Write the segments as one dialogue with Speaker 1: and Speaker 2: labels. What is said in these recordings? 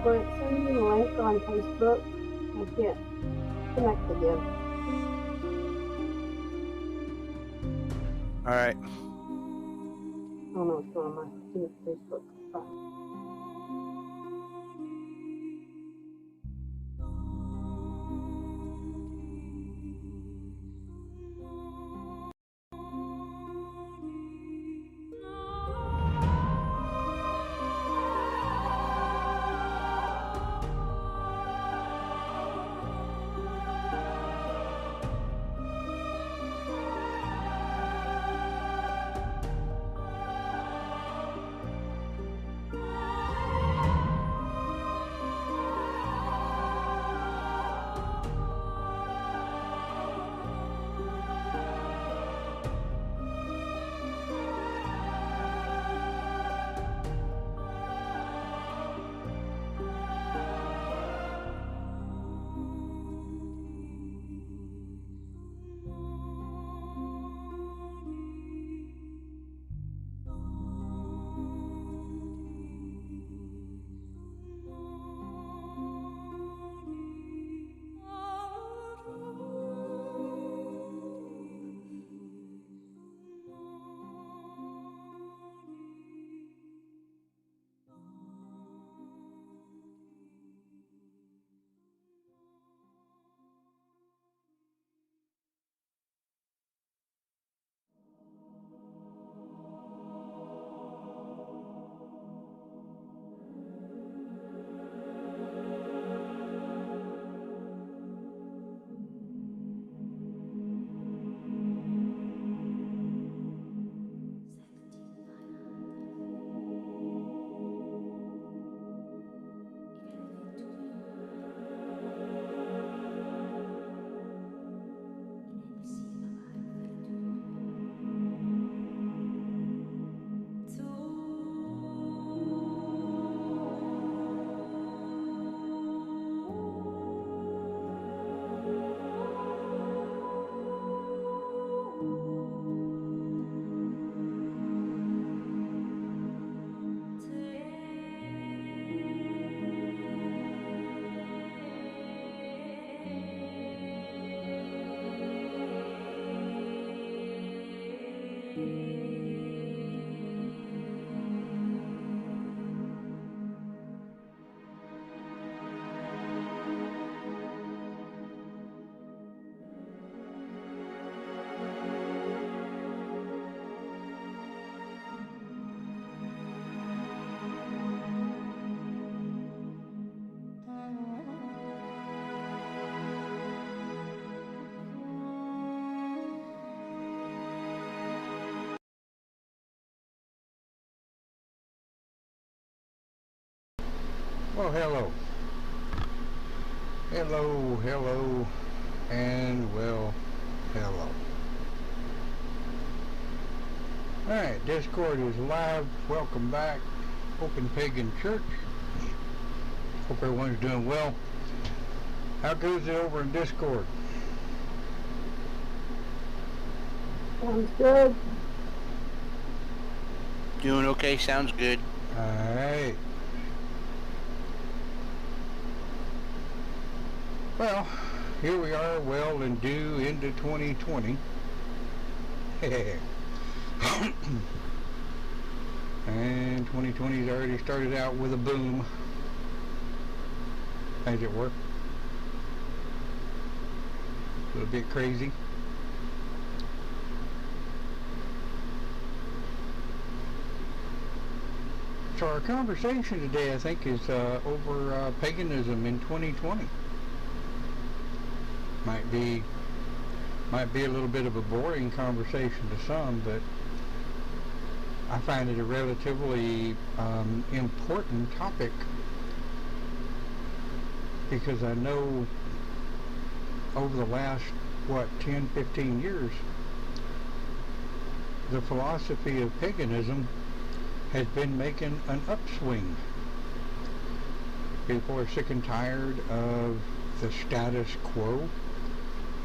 Speaker 1: send me the link on Facebook. I can't connect again.
Speaker 2: Alright.
Speaker 1: I don't know what's going on my Facebook.
Speaker 3: Well, hello, and well, hello. Alright, Discord is live. Welcome back. Open Pagan Church. Hope everyone's doing well. How goes it over in Discord?
Speaker 1: Sounds good.
Speaker 2: Doing okay, sounds good.
Speaker 3: Alright. Well, here we are, well and due into 2020. And 2020's already started out with a boom. As it were. A little bit crazy. So our conversation today, I think, is over paganism in 2020. Might be a little bit of a boring conversation to some, but I find it a relatively important topic, because I know over the last, 10, 15 years, the philosophy of paganism has been making an upswing. People are sick and tired of the status quo.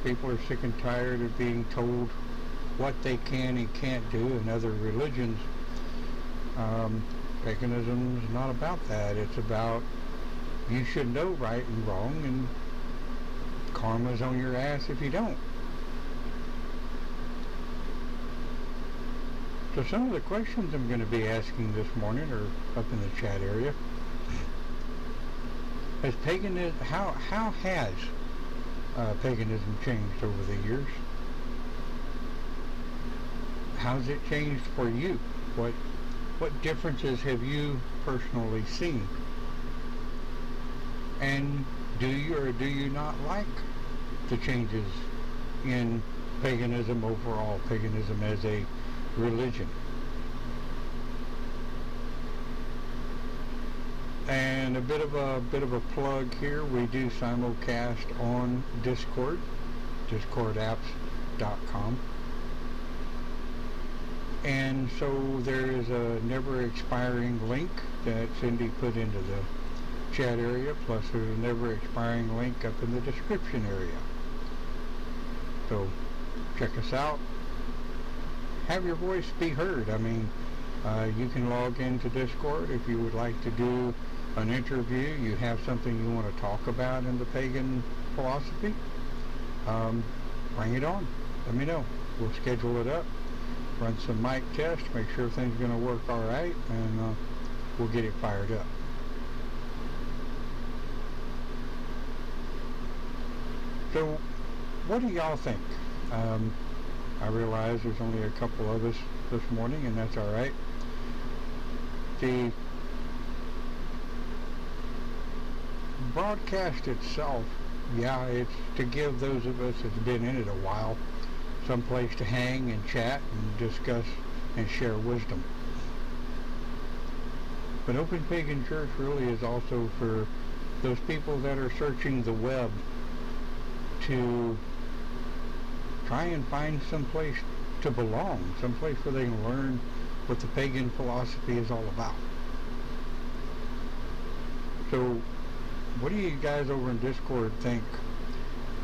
Speaker 3: People are sick and tired of being told what they can and can't do in other religions. Paganism is not about that. It's about you should know right and wrong, and karma's on your ass if you don't. So some of the questions I'm going to be asking this morning are up in the chat area. Has paganism, how has paganism changed over the years? How's it changed for you? What differences have you personally seen? And do you or do you not like the changes in paganism overall, paganism as a religion? And a bit of a plug here. We do simulcast on Discord, discordapps.com. And so there is a never expiring link that Cindy put into the chat area, plus there's a never expiring link up in the description area. So check us out. Have your voice be heard. I mean, you can log into Discord if you would like to do an interview, you have something you want to talk about in the pagan philosophy, bring it on. Let me know. We'll schedule it up, run some mic tests, make sure everything's going to work all right, and we'll get it fired up. So, what do y'all think? I realize there's only a couple of us this morning, and that's all right. The broadcast itself, yeah, it's to give those of us that's been in it a while some place to hang and chat and discuss and share wisdom. But Open Pagan Church really is also for those people that are searching the web to try and find some place to belong, some place where they can learn what the pagan philosophy is all about. So what do you guys over in Discord think?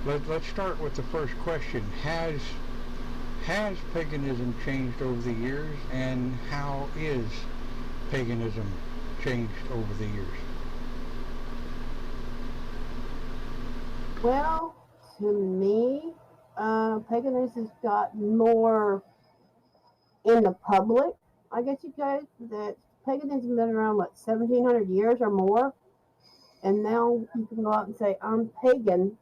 Speaker 3: Let's start with the first question. Has paganism changed over the years, and how is paganism changed over the years?
Speaker 1: Well, to me, paganism has gotten more in the public. I guess you guys, that paganism has been around, 1,700 years or more? And now you can go out and say, I'm pagan,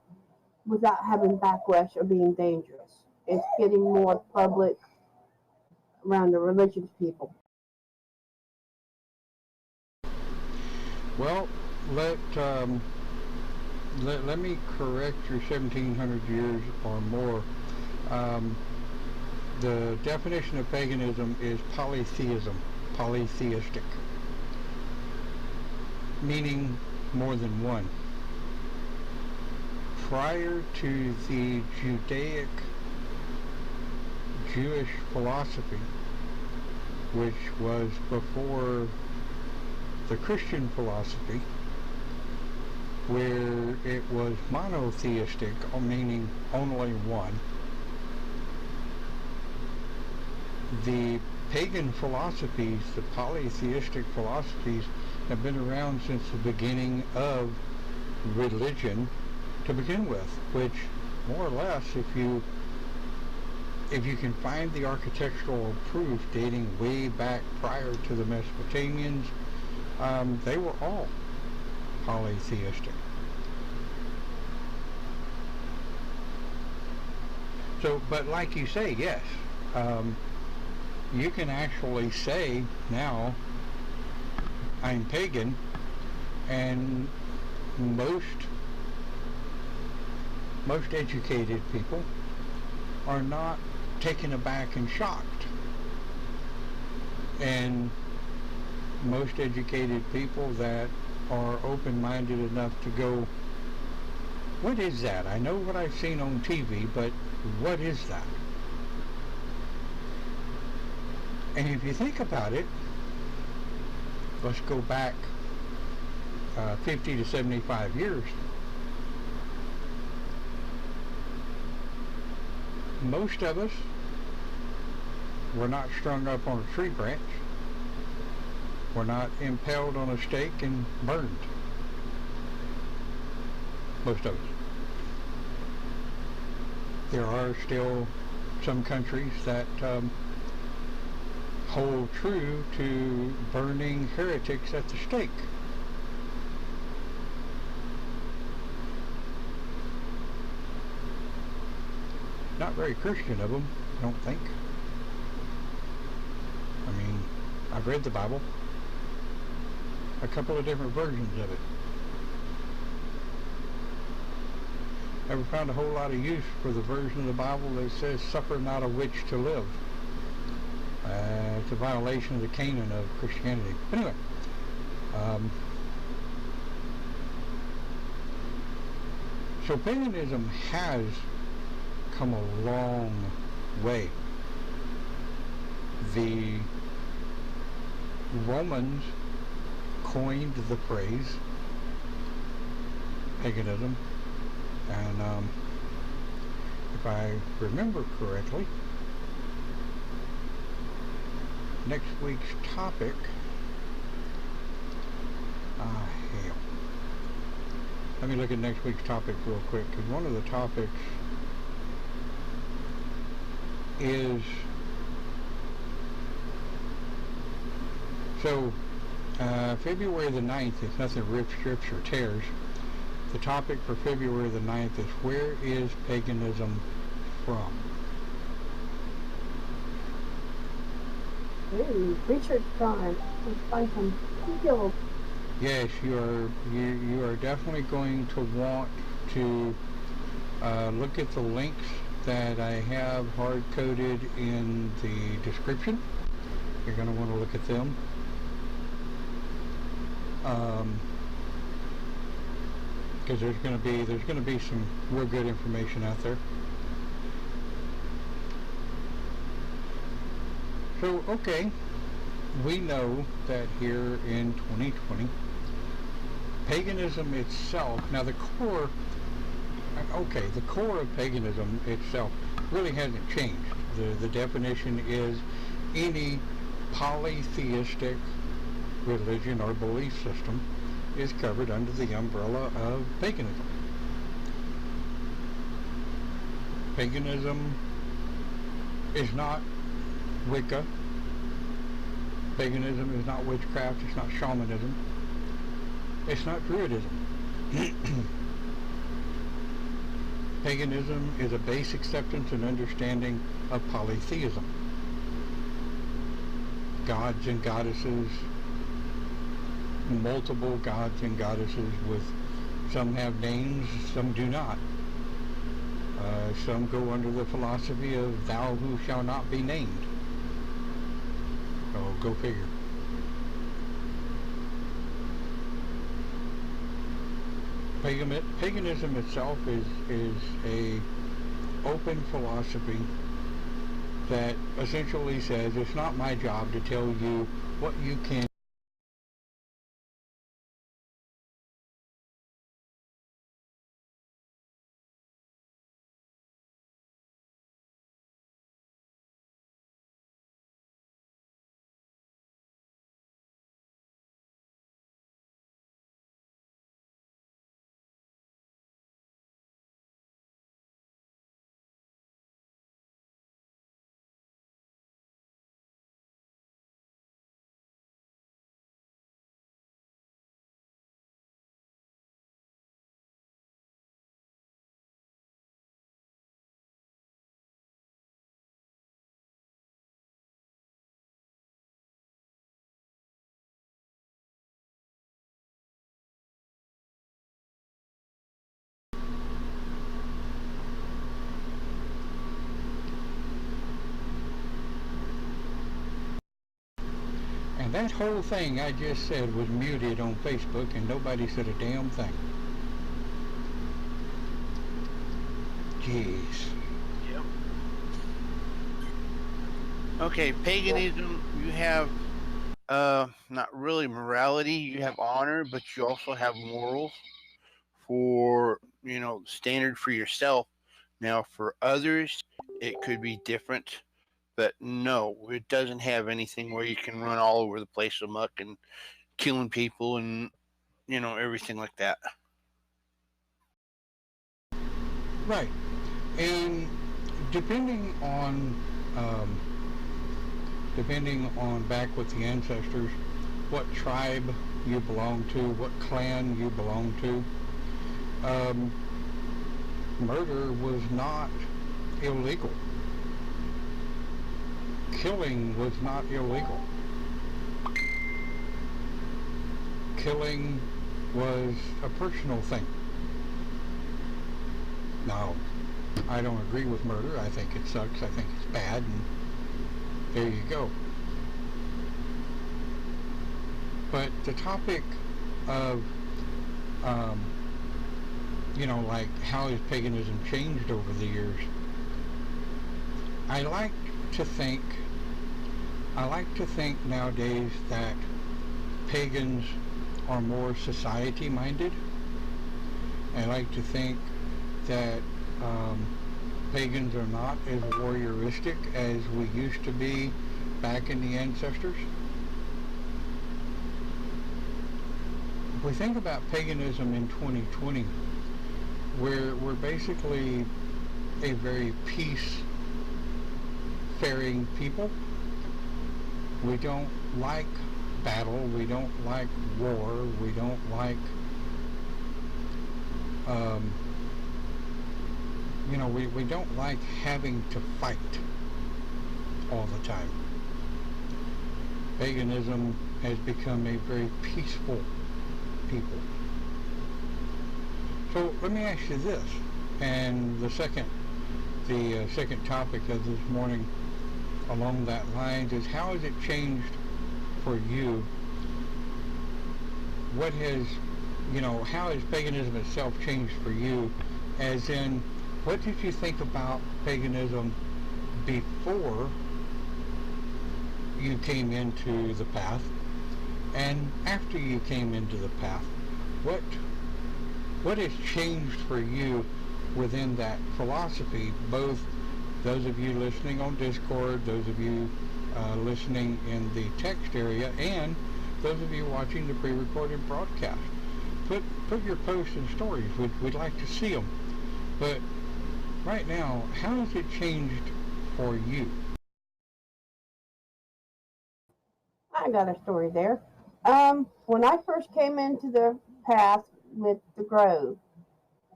Speaker 1: without having backlash or being dangerous. It's getting more public around the religious people.
Speaker 3: Well, let me correct your 1,700 years or more. The definition of paganism is polytheism, polytheistic, meaning more than one. Prior to the Judaic Jewish philosophy, which was before the Christian philosophy, where it was monotheistic, meaning only one, the pagan philosophies, the polytheistic philosophies, have been around since the beginning of religion to begin with, which more or less, if you can find the architectural proof dating way back prior to the Mesopotamians, they were all polytheistic. So, but like you say, yes, you can actually say now, I'm pagan, and most educated people are not taken aback and shocked. And most educated people that are open-minded enough to go, what is that? I know what I've seen on TV, but what is that? And if you think about it, let's go back 50 to 75 years. Most of us were not strung up on a tree branch. We're not impaled on a stake and burned. most of us. There are still some countries that hold true to burning heretics at the stake. Not very Christian of them, I don't think. I mean, I've read the Bible, a couple of different versions of it. Never found a whole lot of use for the version of the Bible that says, "Suffer not a witch to live." It's a violation of the canon of Christianity. Anyway, so paganism has come a long way. The Romans coined the phrase paganism, and if I remember correctly, next week's topic, hell. Let me look at next week's topic real quick, because one of the topics is, so February the 9th, if nothing rips, strips, or tears, the topic for February the 9th is, where is paganism from?
Speaker 1: Ooh, research time. Let's find some people.
Speaker 3: Yes, you are definitely going to want to look at the links that I have hard-coded in the description. You're going to want to look at them. Because there's going to be some real good information out there. So, okay, we know that here in 2020, paganism itself, now the core of paganism itself really hasn't changed. The definition is any polytheistic religion or belief system is covered under the umbrella of paganism. Paganism is not Wicca. Paganism is not witchcraft. It's not shamanism. It's not Druidism. Paganism is a base acceptance and understanding of polytheism. Gods and goddesses, multiple gods and goddesses, with some have names, some do not. Some go under the philosophy of thou who shall not be named. Oh, go figure. Paganism itself is a open philosophy that essentially says it's not my job to tell you what you can And that whole thing I just said was muted on Facebook, and nobody said a damn thing. Jeez.
Speaker 2: Yep. Okay, paganism, you have not really morality, you have honor, but you also have morals for, standard for yourself. Now, for others, it could be different, but no, it doesn't have anything where you can run all over the place amok and killing people and, everything like that.
Speaker 3: Right. And depending on back with the ancestors, what tribe you belong to, what clan you belong to, murder was not illegal. Killing was not illegal. Killing was a personal thing. Now, I don't agree with murder. I think it sucks. I think it's bad, and there you go. But the topic of, like how has paganism changed over the years? I like to think nowadays that pagans are more society-minded. I like to think that pagans are not as warrioristic as we used to be back in the ancestors. If we think about paganism in 2020, we're basically a very peace-faring people. We don't like battle, we don't like war, we don't like we don't like having to fight all the time. Paganism has become a very peaceful people. So let me ask you this, and the second topic of this morning along that line is, how has it changed for you? How has paganism itself changed for you? As in, what did you think about paganism before you came into the path, and after you came into the path? What has changed for you within that philosophy? Both those of you listening on Discord, those of you listening in the text area, and those of you watching the pre-recorded broadcast. Put your posts and stories. We'd like to see them. But right now, how has it changed for you?
Speaker 1: I got a story there. When I first came into the path with the Grove,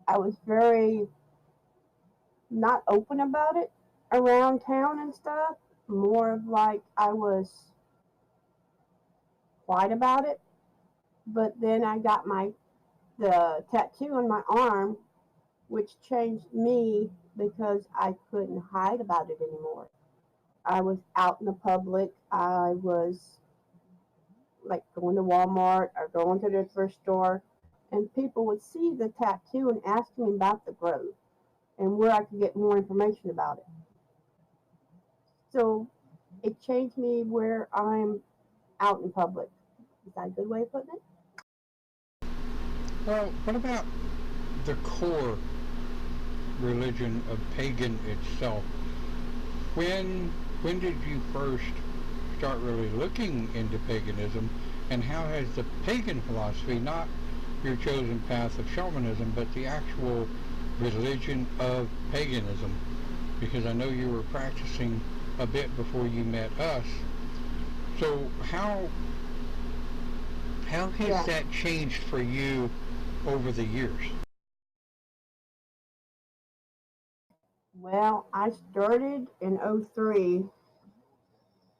Speaker 1: I was very not open about it around town and stuff. More of like I was quiet about it. But then I got the tattoo on my arm, which changed me because I couldn't hide about it anymore. I was out in the public. I was like going to Walmart or going to the thrift store, and people would see the tattoo and ask me about the Grove and where I could get more information about it. So it changed me where I'm out in public. Is that a good way of putting it?
Speaker 3: Well, what about the core religion of pagan itself? When did you first start really looking into paganism, and how has the pagan philosophy, not your chosen path of shamanism, but the actual religion of paganism, because I know you were practicing a bit before you met us, so how has that changed for you over the years?
Speaker 1: Well, I started in 03,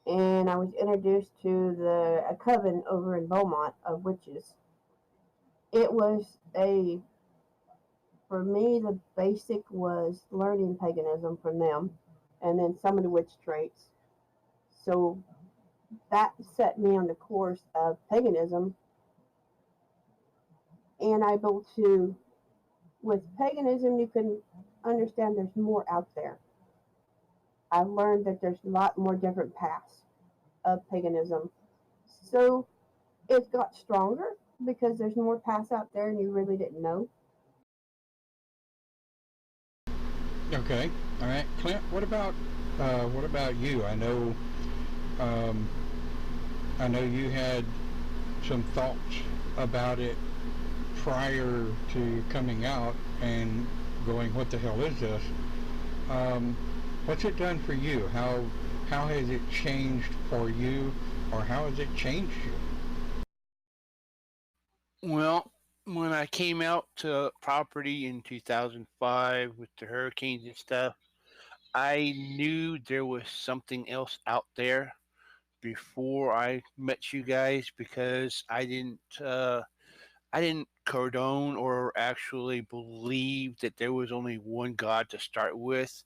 Speaker 1: and I was introduced to a coven over in Beaumont of witches. It was for me, the basic was learning paganism from them, and then some of the witch traits. So that set me on the course of paganism, and with paganism, you can understand there's more out there. I've learned that there's a lot more different paths of paganism. So it got stronger because there's more paths out there and you really didn't know.
Speaker 3: Okay, all right, Clint. What about you? I know you had some thoughts about it prior to coming out, and going, what the hell is this? What's it done for you? How has it changed for you, or how has it changed you?
Speaker 2: Well, when I came out to property in 2005 with the hurricanes and stuff, I knew there was something else out there before I met you guys because I didn't condone or actually believe that there was only one God to start with.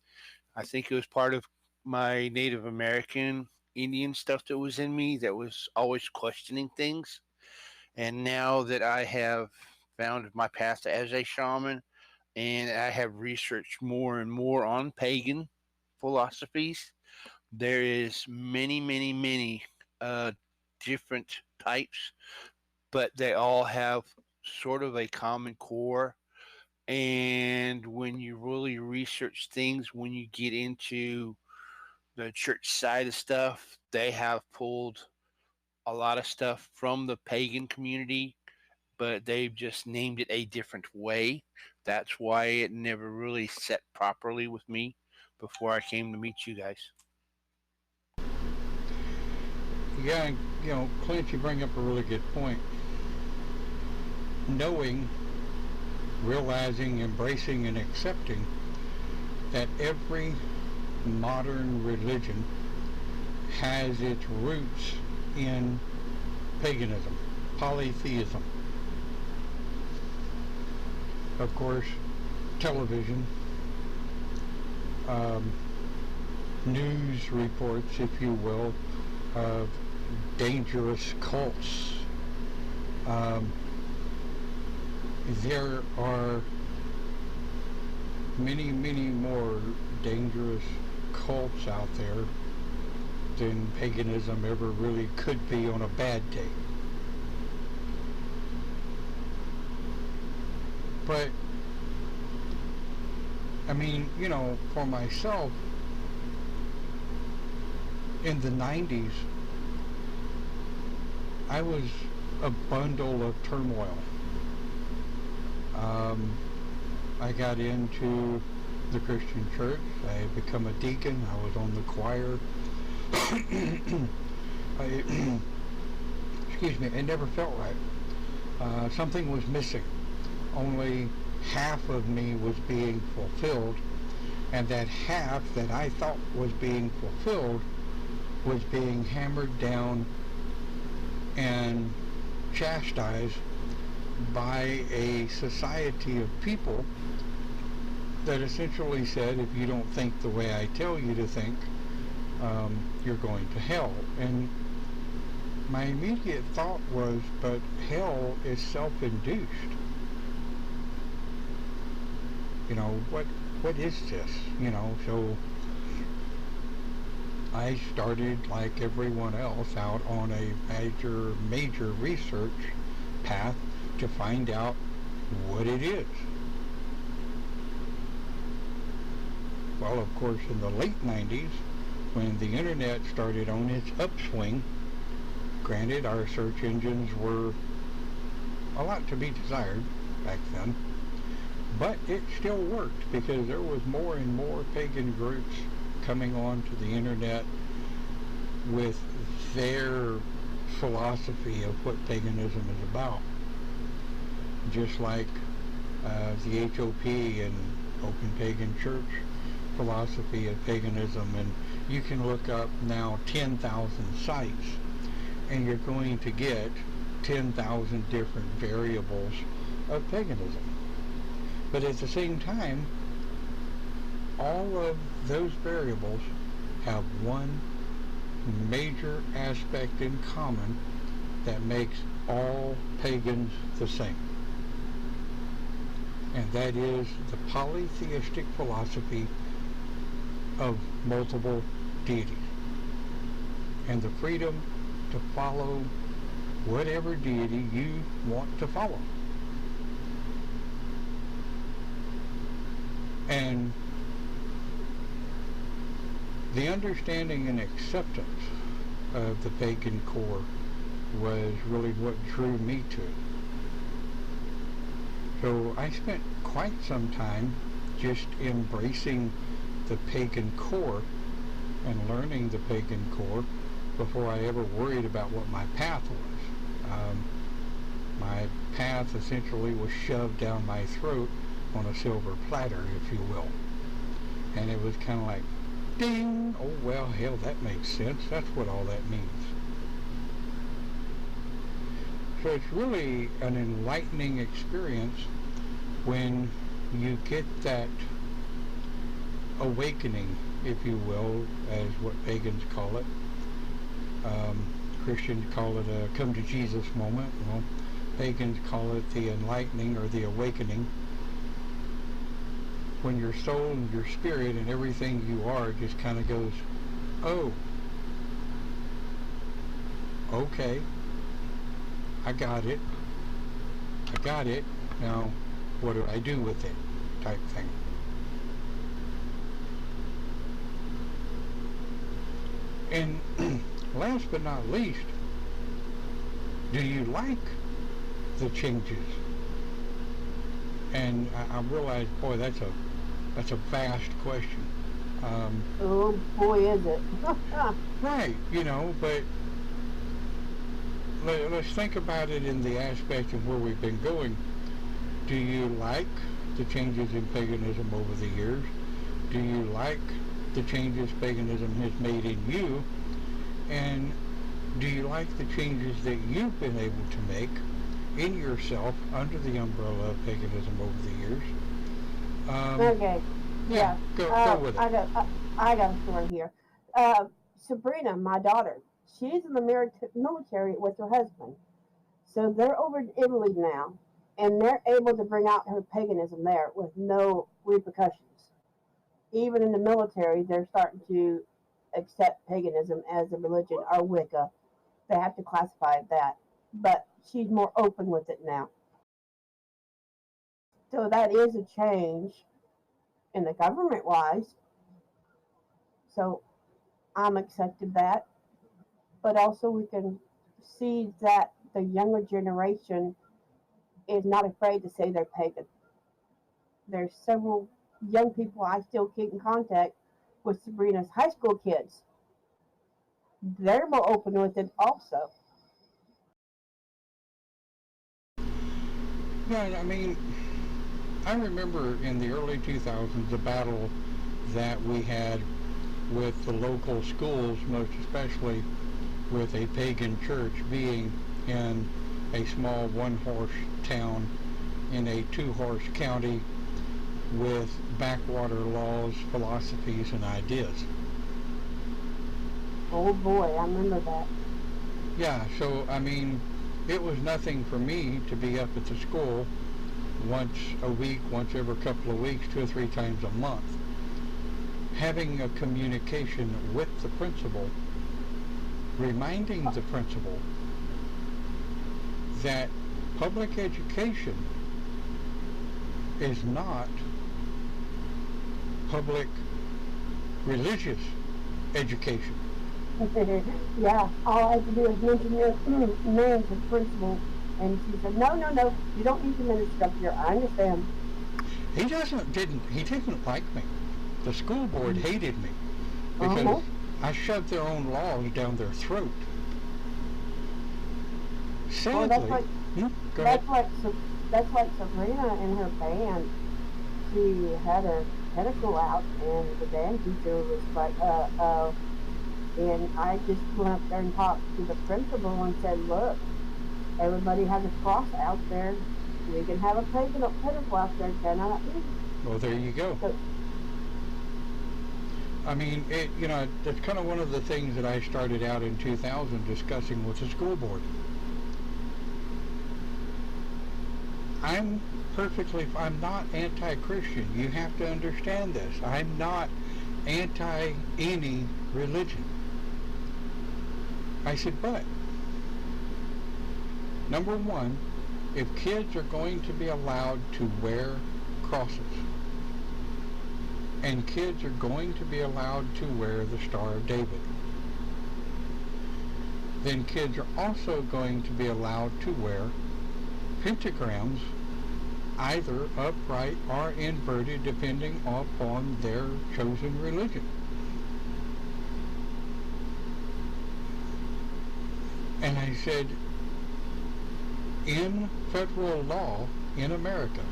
Speaker 2: I think it was part of my Native American Indian stuff that was in me that was always questioning things. And now that I have found my path as a shaman and I have researched more and more on pagan philosophies, there is many uh, different types, but they all have sort of a common core. And when you really research things, when you get into the church side of stuff, they have pulled a lot of stuff from the pagan community, but they've just named it a different way. That's why it never really set properly with me before I came to meet you guys.
Speaker 3: Yeah, Clint, you bring up a really good point. Knowing, realizing, embracing, and accepting that every modern religion has its roots in paganism, polytheism. Of course, television, news reports, if you will, of dangerous cults. There are many more dangerous cults out there than paganism ever really could be on a bad day. But, I mean, for myself, in the 90s, I was a bundle of turmoil. I got into the Christian church. I had become a deacon. I was on the choir. Excuse me, it never felt right. Something was missing. Only half of me was being fulfilled, and that half that I thought was being fulfilled was being hammered down and chastised by a society of people that essentially said, if you don't think the way I tell you to think, you're going to hell. And my immediate thought was, but hell is self-induced. What is this? So I started, like everyone else, out on a major research path to find out what it is. Well, of course, in the late 90s, when the internet started on its upswing, granted, our search engines were a lot to be desired back then, but it still worked because there was more and more pagan groups coming onto the internet with their philosophy of what paganism is about. Just like the HOP and Open Pagan Church philosophy of paganism, and you can look up now 10,000 sites and you're going to get 10,000 different variables of paganism. But at the same time, all of those variables have one major aspect in common that makes all pagans the same. And that is the polytheistic philosophy of multiple deities and the freedom to follow whatever deity you want to follow. And the understanding and acceptance of the pagan core was really what drew me to it. So I spent quite some time just embracing the pagan core and learning the pagan core before I ever worried about what my path was. My path essentially was shoved down my throat on a silver platter, if you will. And it was kind of like, ding! Oh, well, hell, that makes sense. That's what all that means. So it's really an enlightening experience when you get that awakening, if you will, as what pagans call it. Christians call it a come to Jesus moment. Well, pagans call it the enlightening or the awakening. When your soul and your spirit and everything you are just kind of goes, oh, okay, I got it. Now, what do I do with it? Type thing. And last but not least, do you like the changes? And I realize, boy, that's a vast question.
Speaker 1: Oh boy, is it.
Speaker 3: Right, but let's think about it in the aspect of where we've been going. Do you like the changes in paganism over the years? Do you like the changes paganism has made in you? And do you like the changes that you've been able to make in yourself under the umbrella of paganism over the years?
Speaker 1: Okay. Yeah.
Speaker 3: Go with it.
Speaker 1: I got a story here. Sabrina, my daughter, she's in the military with her husband. So they're over in Italy now, and they're able to bring out her paganism there with no repercussions. Even in the military, they're starting to accept paganism as a religion, or Wicca. They have to classify that. But she's more open with it now. So that is a change in the government wise. So I'm accepted that. But also we can see that the younger generation is not afraid to say they're pagan. There's several young people I still keep in contact with Sabrina's high school kids. They're more open with it also.
Speaker 3: Yeah, I mean, I remember in the early 2000s the battle that we had with the local schools, most especially with a pagan church being in a small one-horse town in a two-horse county with backwater laws, philosophies, and ideas.
Speaker 1: Oh boy, I remember that.
Speaker 3: Yeah, so I mean, it was nothing for me to be up at the school once a week, once every couple of weeks, 2 or 3 times a month, having a communication with the principal, reminding the principal that public education is not public religious education.
Speaker 1: Yeah, all I had to do is mention your name to the principal, and she said, no, you don't need to minister up here. I understand.
Speaker 3: He didn't like me. The school board hated me because I shoved their own laws down their throat. Sadly,
Speaker 1: that's like Sabrina and her band. She had her pentacle out, and the band teacher was like, and I just went up there and talked to the principal and said, look, everybody has a cross out there. We can have a pentacle out there, cannot we?
Speaker 3: Well, there you go. So, I mean, that's kind of one of the things that I started out in 2000 discussing with the school board. I'm not anti-Christian. You have to understand this. I'm not anti any religion. I said, but, number one, if kids are going to be allowed to wear crosses, and kids are going to be allowed to wear the Star of David, then kids are also going to be allowed to wear pentagrams either upright or inverted depending upon their chosen religion. And I said, in federal law in America,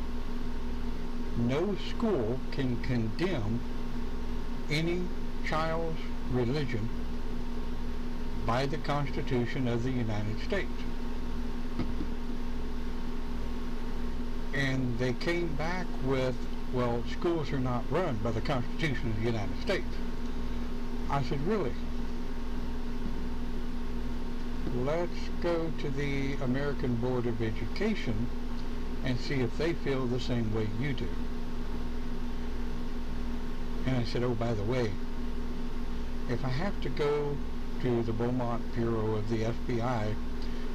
Speaker 3: no school can condemn any child's religion by the Constitution of the United States. And they came back with, well, schools are not run by the Constitution of the United States. I said, really? Let's go to the American Board of Education and see if they feel the same way you do. And I said, oh, by the way, if I have to go to the Beaumont Bureau of the FBI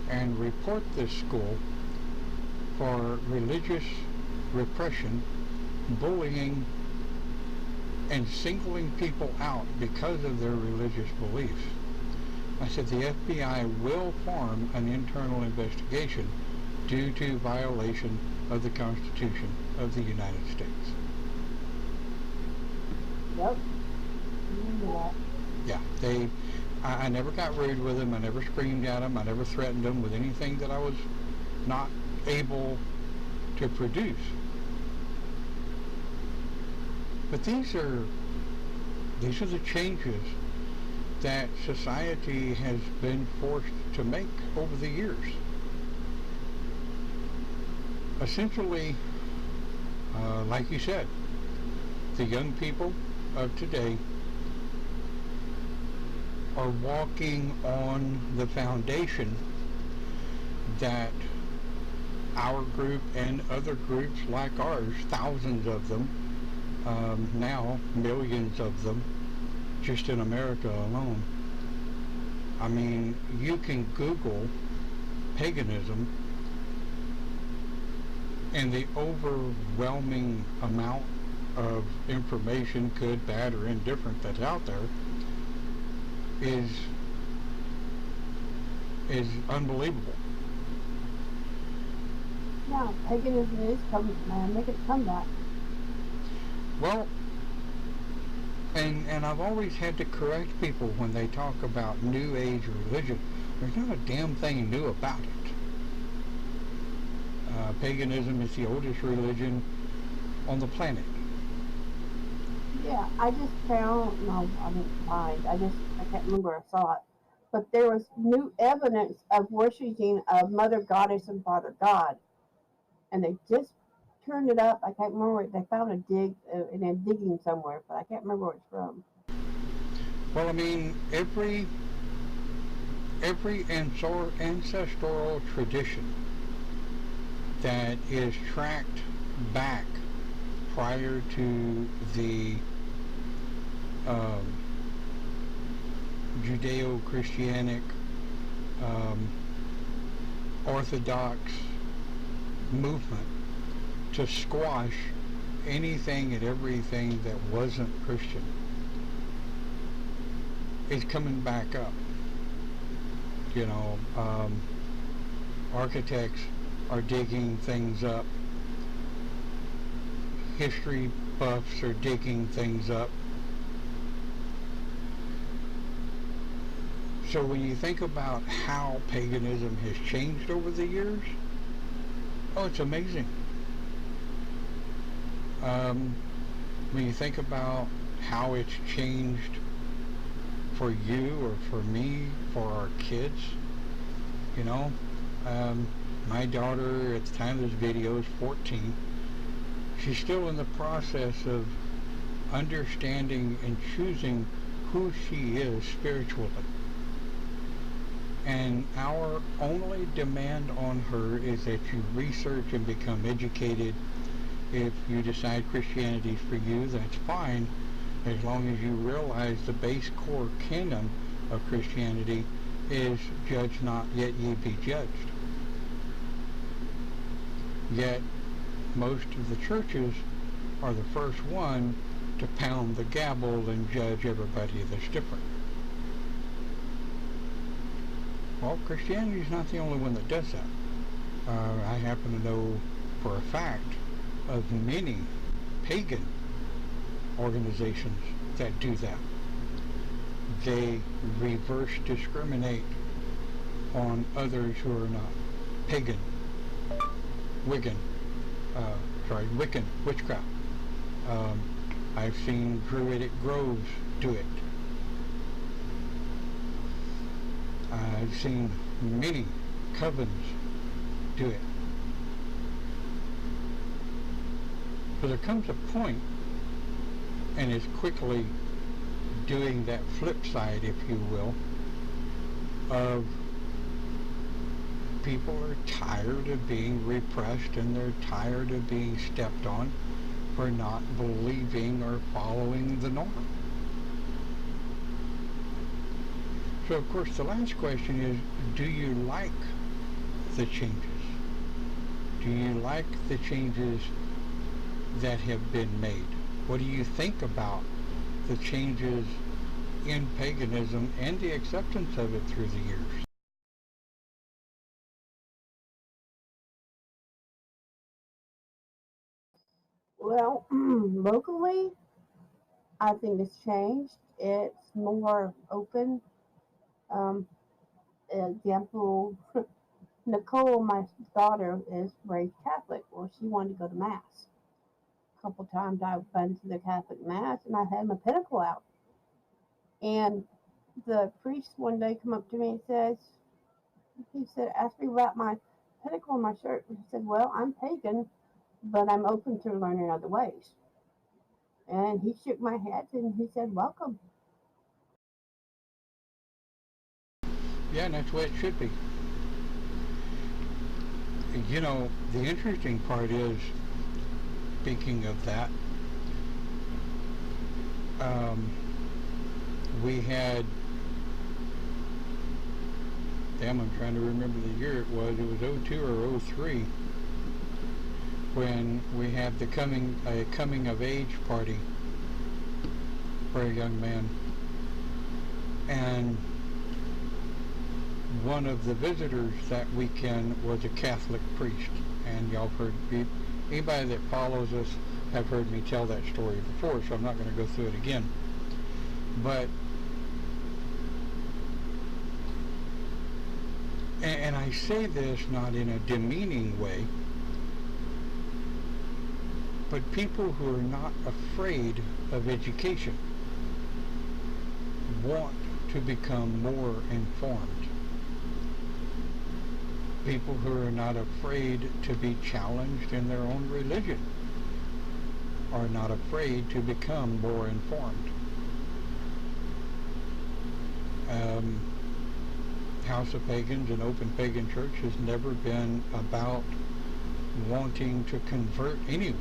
Speaker 3: and report this school for religious repression, bullying, and singling people out because of their religious beliefs, I said the FBI will form an internal investigation due to violation of the Constitution of the United States.
Speaker 1: Yep. Remember that.
Speaker 3: Yeah, I never got rude with them. I never screamed at them. I never threatened them with anything that I was not able to produce. But these are the changes that society has been forced to make over the years. Essentially, like you said, the young people of today are walking on the foundation that our group and other groups like ours, thousands of them, now millions of them, just in America alone. I mean, you can Google paganism and the overwhelming amount of information, good, bad, or indifferent, that's out there is unbelievable.
Speaker 1: Yeah, paganism is coming, man. Make it come back.
Speaker 3: Well, and I've always had to correct people when they talk about New Age religion. There's not a damn thing new about it. Paganism is the oldest religion on the planet.
Speaker 1: Yeah, I just found, no, I didn't find, I can't remember where I saw it, but there was new evidence of worshiping a Mother Goddess and Father God, and they just turned it up. I can't remember, they found a dig, and they're digging somewhere, but I can't remember where it's from.
Speaker 3: Well, I mean, every ancestral tradition that is tracked back prior to the Judeo-Christianic Orthodox movement to squash anything and everything that wasn't Christian is coming back up. You know, architects are digging things up. History buffs are digging things up. So when you think about how paganism has changed over the years, oh, it's amazing. When you think about how it's changed for you or for me, for our kids, you know, my daughter at the time of this video is 14. She's still in the process of understanding and choosing who she is spiritually. And our only demand on her is that you research and become educated. If you decide Christianity is for you, that's fine, as long as you realize the base core canon of Christianity is judge not, yet ye be judged. Yet most of the churches are the first one to pound the gavel and judge everybody that's different. Well, Christianity is not the only one that does that. I happen to know for a fact of many pagan organizations that do that. They reverse discriminate on others who are not pagan, Wiccan, Wiccan, witchcraft. I've seen Druidic groves do it. I've seen many covens do it. But there comes a point, and it's quickly doing that flip side, if you will, of people are tired of being repressed and they're tired of being stepped on for not believing or following the norm. So of course the last question is, do you like the changes? Do you like the changes that have been made? What do you think about the changes in paganism and the acceptance of it through the years?
Speaker 1: Well, locally, I think it's changed. It's more open. Um, example, Nicole, my daughter, is raised Catholic. Well, she wanted to go to Mass. A couple times I've been to the Catholic Mass and I had my pinnacle out. And the priest one day come up to me and asked me about my pinnacle in my shirt. And he said, well, I'm pagan, but I'm open to learning other ways. And he shook my head and he said, welcome.
Speaker 3: Yeah, and that's the way it should be. You know, the interesting part is, speaking of that, we had, I'm trying to remember the year it was 02 or 03, when we had the coming of age party for a young man, and one of the visitors that weekend was a Catholic priest. And y'all heard, anybody that follows us have heard me tell that story before, so I'm not going to go through it again. But and I say this not in a demeaning way, but people who are not afraid of education want to become more informed. People who are not afraid to be challenged in their own religion are not afraid to become more informed. House of Pagans and Open Pagan Church has never been about wanting to convert anyone.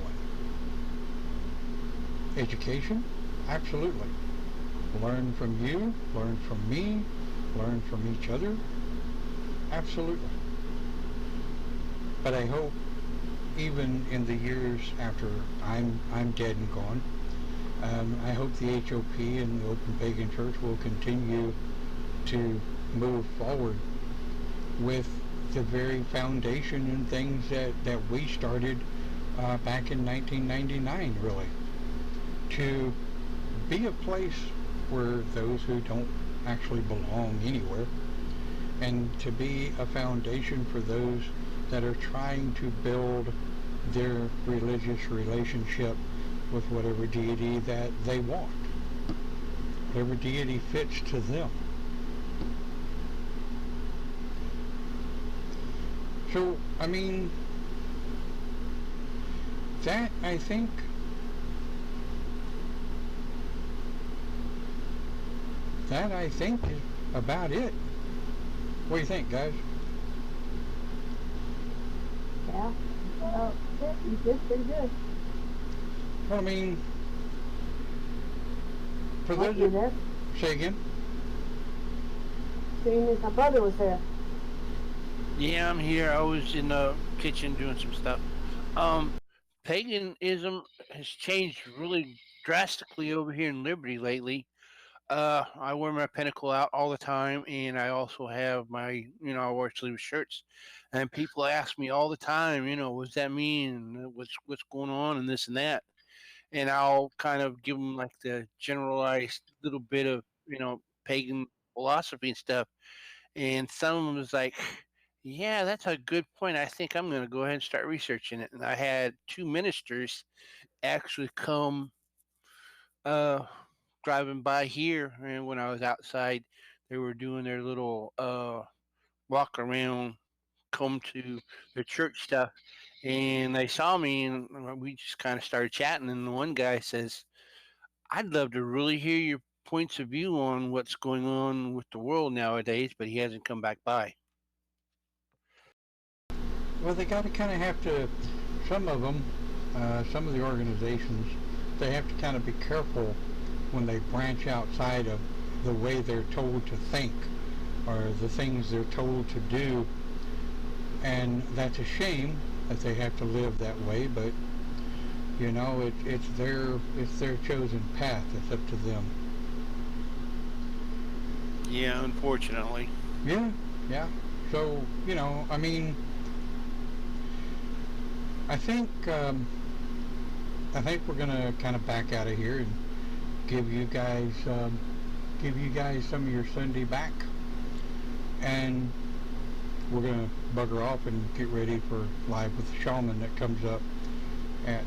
Speaker 3: Education? Absolutely. Learn from you, learn from me, learn from each other. Absolutely. But I hope, even in the years after I'm dead and gone, I hope the HOP and the Open Pagan Church will continue to move forward with the very foundation and things that we started back in 1999, really, to be a place where those who don't actually belong anywhere, and to be a foundation for those that are trying to build their religious relationship with whatever deity that they want, whatever deity fits to them. So, I mean, that, I think, is about it. What do you think, guys?
Speaker 1: Yeah, well, yeah, you did pretty good.
Speaker 3: Well, I mean, for
Speaker 1: What,
Speaker 3: those
Speaker 1: you there?
Speaker 3: say again?
Speaker 1: Seeing as my brother was there.
Speaker 2: Yeah, I'm here. I was in the kitchen doing some stuff. Paganism has changed really drastically over here in Liberty lately. I wear my pentacle out all the time, and I also have my, I wear sleeve shirts, and people ask me all the time, what's that mean? What's going on, and this and that, and I'll kind of give them like the generalized little bit of, pagan philosophy and stuff, and some of them is like, yeah, that's a good point. I think I'm going to go ahead and start researching it. And I had two ministers actually come uh, driving by here, and when I was outside, they were doing their little walk around, come to their church stuff, and they saw me, and we just kind of started chatting. And the one guy says, "I'd love to really hear your points of view on what's going on with the world nowadays," but he hasn't come back by.
Speaker 3: Well, they got to kind of have to, some of them, some of the organizations, they have to kind of be careful when they branch outside of the way they're told to think or the things they're told to do. And that's a shame that they have to live that way, but it's their chosen path. It's up to them.
Speaker 2: Yeah, unfortunately.
Speaker 3: Yeah. So, I mean, I think we're gonna kind of back out of here and give you guys some of your Sunday back, and we're gonna bugger off and get ready for Live with the Shaman that comes up at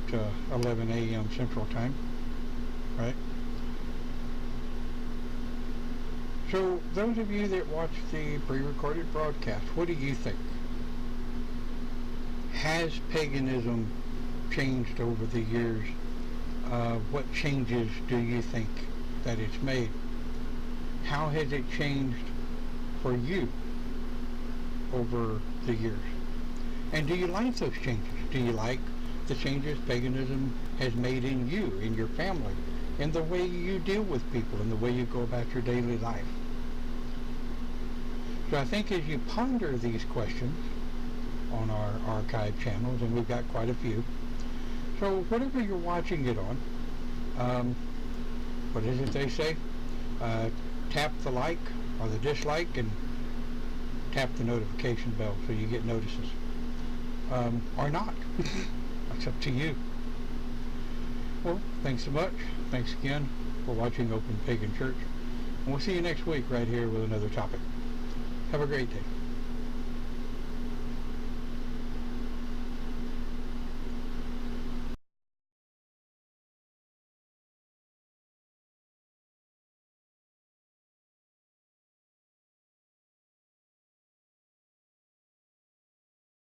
Speaker 3: 11 a.m. Central Time, right? So those of you that watch the pre-recorded broadcast, what do you think? Has paganism changed over the years? What changes do you think that it's made? How has it changed for you over the years? And do you like those changes? Do you like the changes paganism has made in you, in your family, in the way you deal with people, in the way you go about your daily life? So I think as you ponder these questions on our archive channels, and we've got quite a few, so whatever you're watching it on, what is it they say? Tap the like or the dislike and tap the notification bell so you get notices. Or not. It's up to you. Well, thanks so much. Thanks again for watching Open Pagan Church. And we'll see you next week right here with another topic. Have a great day.